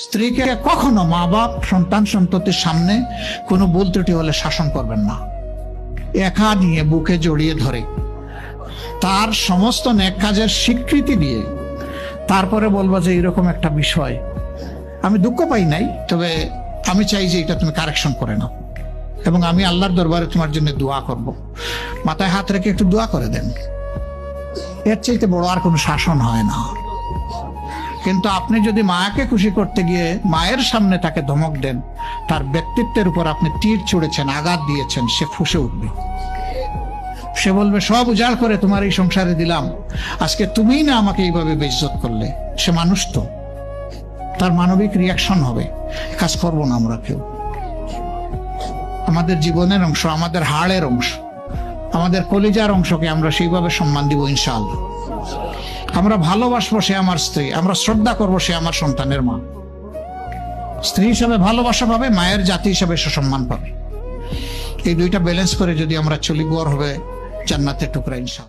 স্ত্রীকে কখনো মা বাপ সন্তান সন্ততির সামনে কোনো ভুল ত্রুটি হলে শাসন করবেন না। একা নিয়ে বুকে জড়িয়ে ধরে তার সমস্ত নেক কাজের স্বীকৃতি দিয়ে তারপরে বলবো যে এরকম একটা বিষয় আমি দুঃখ পাই নাই, তবে আমি চাই যে এটা তুমি কারেকশন করে নাও এবং আমি আল্লাহর দরবারে তোমার জন্য দোয়া করব। মাথায় হাত রেখে একটু দোয়া করে দেন। এর চাইতে বড় আর কোনো শাসন হয় না। কিন্তু আপনি যদি মাকে খুশি করতে গিয়ে মায়ের সামনে তাকে ধমক দেন, তার ব্যক্তিত্বের উপর আপনি তীর ছুঁড়েছেন, আঘাত দিয়েছেন, সে ফুঁসে উঠবে। সে বলবে সব উজাড় করে তোমার এই সংসারে দিলাম, আজকে তুমিই না আমাকে এইভাবে বেইজ্জত করলে। সে মানুষ তো, তার মানবিক রিয়াকশন হবে। কাজ করবো না আমরা কেউ। আমাদের জীবনের অংশ, আমাদের হাড়ের অংশ, আমাদের কলিজার অংশকে আমরা সেইভাবে সম্মান দিব ইনশাআল্লাহ। আমরা ভালোবাসবো সে আমার স্ত্রী, আমরা শ্রদ্ধা করবো সে আমার সন্তানের মা। স্ত্রী হিসাবে ভালোবাসা পাবে, মায়ের জাতি হিসাবে সে সম্মান পাবে। এই দুইটা ব্যালেন্স করে যদি আমরা চলি, বর হবে জান্নাতের টুকরা ইনশাআল্লাহ।